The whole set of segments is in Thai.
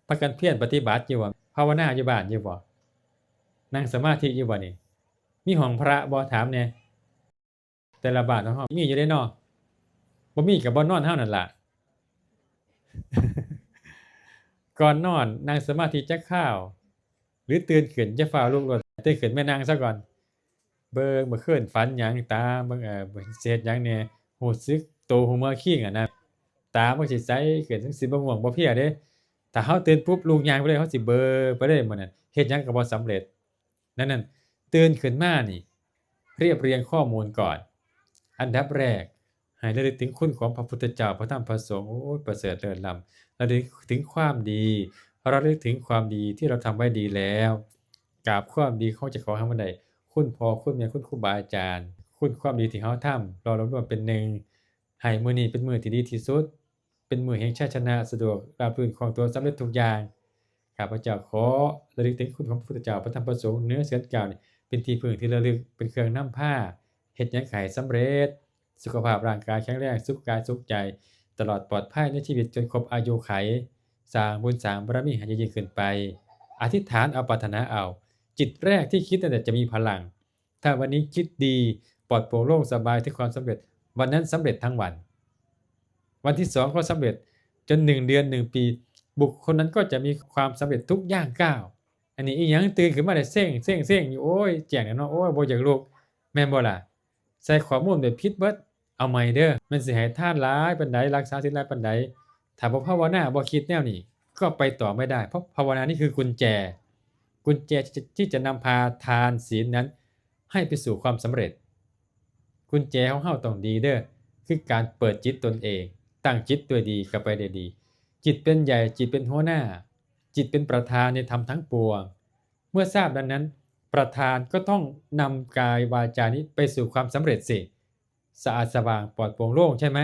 พากันเพียรปฏิบัติอยู่บ่ภาวนาอยู่บ้านอยู่บ่นั่งสมาธิอยู่บ่นี่มีห้องพระบ่ถามแหน่แต่ละบ้านของเฮามีอยู่เดะเนาะบ่มีก็บ่นอนเฮานั่นล่ะก่อนนอนนั่งสมาธิจักคราวหรือตื่นขึ้นอย่าฟ้าวลุกโลดตื่นขึ้นมานั่งซะก่อนเบิ่งเมื่อคืนฝันหยังตาเบิ่งสิเฮ็ดหยังแหน่รู้สึกตัวรู้เมื่อคิงอะนะตามันสิใสขึ้นจั่งสิบ่ง่วงบ่เพลียเดะถ้าเฮาตื่นปุ๊บลุกย่างไปเลยเฮาสิเบลอไปเลยมื้อนั้นเฮ็ดหยังก็บ่สำเร็จดังนั้นตื่นขึ้นมานี่เรียบเรียงข้อมูลก่อนอันดับแรกให้ระลึกถึงคุณของพระพุทธเจ้าพระธรรมพระสงฆ์โอ้ยประเสริฐเลิศล้ำระลึกถึงความดีระลึกถึงความดีที่เราทำไว้ดีแล้วกราบความดีของเจ้าของให้มันได้คุณพ่อคุณแม่คุณครูบาอาจารย์คุณความดีที่เราทำเรารวมเป็นหนึ่งให้มื้อนี้เป็นมื้อที่ดีที่สุดเป็นมื้อแห่งชัยชนะสะดวกราบรื่นคล่องตัวสำเร็จทุกอย่างข้าพเจ้าขอระลึกถึงคุณของพระพุทธเจ้าพระธรรมพระสงฆ์เหนือเสียกล่าวนี่เป็นที่พึ่งที่ระลึกเป็นเครื่องนำพาเฮ็ดหยังให้สำเร็จสุขภาพร่างกายแข็งแรงสุขกายสุขใจตลอดปลอดภัยในชีวิตจนครบอายุขัยสร้างบุญสร้างบารมีให้ยิ่งขึ้นไปอธิษฐานเอาปรารถนาเอาจิตแรกที่คิดนั่นแหละจะมีพลังถ้าวันนี้คิดดีปลอดโปร่งโล่งสบายถึงความสำเร็จวันนั้นสำเร็จทั้งวันวันที่2ก็สำเร็จจน1เดือน1ปีบุคคลนั้นก็จะมีความสำเร็จทุกย่างก้าวอันนี้อีหยังตื่นขึ้นมาได้เซ็งๆๆอยู่โอ๊ยแจ้งแล้วเนาะโอ๊ยบ่อยากลุกแม่นบ่ล่ะใส่ข้อมูลแบบผิดเบิดเอาใหม่เด้อมันสิให้ทานหลายปานใดรักษาศีลหลายปานใดถ้าบ่ภาวนาบ่คิดแนวนี้ก็ไปต่อไม่ได้เพราะภาวนานี่คือกุญแจที่จะนำพาทานศีลนั้นให้ไปสู่ความสำเร็จกุญแจของเฮาต้องดีเด้อคือการเปิดจิตตนเองตั้งจิตด้วยดีเข้าไปได้ดีจิตเป็นใหญ่จิตเป็นหัวหน้าจิตเป็นประธานในธรรมทั้งปวงเมื่อทราบดังนั้นประธานก็ต้องนำกายวาจานี้ไปสู่ความสำเร็จสิสะอาดสว่างปลอดโปร่งโล่งใช่ไหม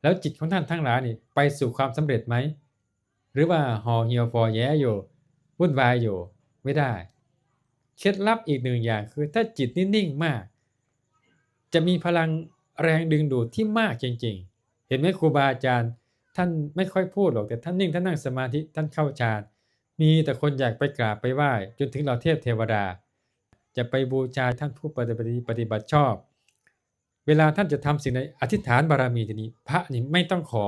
แล้วจิตของท่านทั้งหลายนี่ไปสู่ความสำเร็จไหมหรือว่าห่อเหี่ยวฟอแย้อยู่วุ่นวายอยู่ไม่ได้เคล็ดลับอีกหนึ่งอย่างคือถ้าจิตนิ่งๆมากจะมีพลังแรงดึงดูดที่มากจริงๆเห็นไหมครูบาอาจารย์ท่านไม่ค่อยพูดหรอกแต่ท่านนิ่งท่านนั่งสมาธิท่านเข้าฌานมีแต่คนอยากไปกราบไปไหว้จนถึงเหล่าเทพเทวดาจะไปบูชาท่านผู้ปฏิบัติชอบเวลาท่านจะทำสิ่งใดอธิษฐานบารมีทีนี้พระนี่ไม่ต้องขอ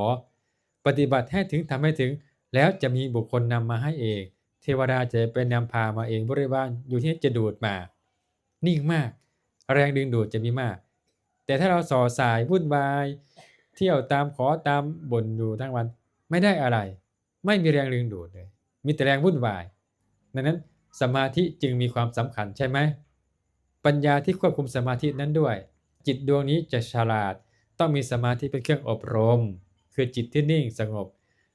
ปฏิบัติให้ถึงทำให้ถึงแล้วจะมีบุคคลนำมาให้เองเทวดาจะเป็นนำพามาเองบริวารอยู่ที่จะดูดมานิ่งมากแรงดึงดูดจะมีมากแต่ถ้าเราส่อสายวุ่นวายเที่ยวตามขอตามบ่นอยู่ทั้งวันไม่ได้อะไรไม่มีแรงดึงดูดเลยมีแต่แรงวุ่นวายดังนั้นสมาธิจึงมีความสำคัญใช่ไหมปัญญาที่ควบคุมสมาธินั้นด้วยจิตดวงนี้จะฉลาดต้องมีสมาธิเป็นเครื่องอบรมคือจิตที่นิ่งสงบ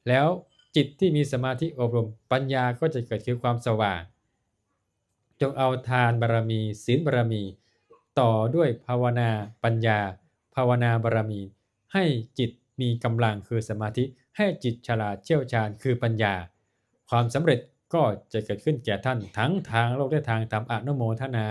แล้วจิตที่มีสมาธิอบรมปัญญาก็จะเกิดคือความสว่างจงเอาทานบารมีศีลบารมีต่อด้วยภาวนาปัญญาภาวนาบารมีให้จิตมีกำลังคือสมาธิให้จิตฉลาดเชี่ยวชาญคือปัญญาความสำเร็จก็จะเกิดขึ้นแก่ท่านทั้งทางโลกและทางธรรมอนุโมทนา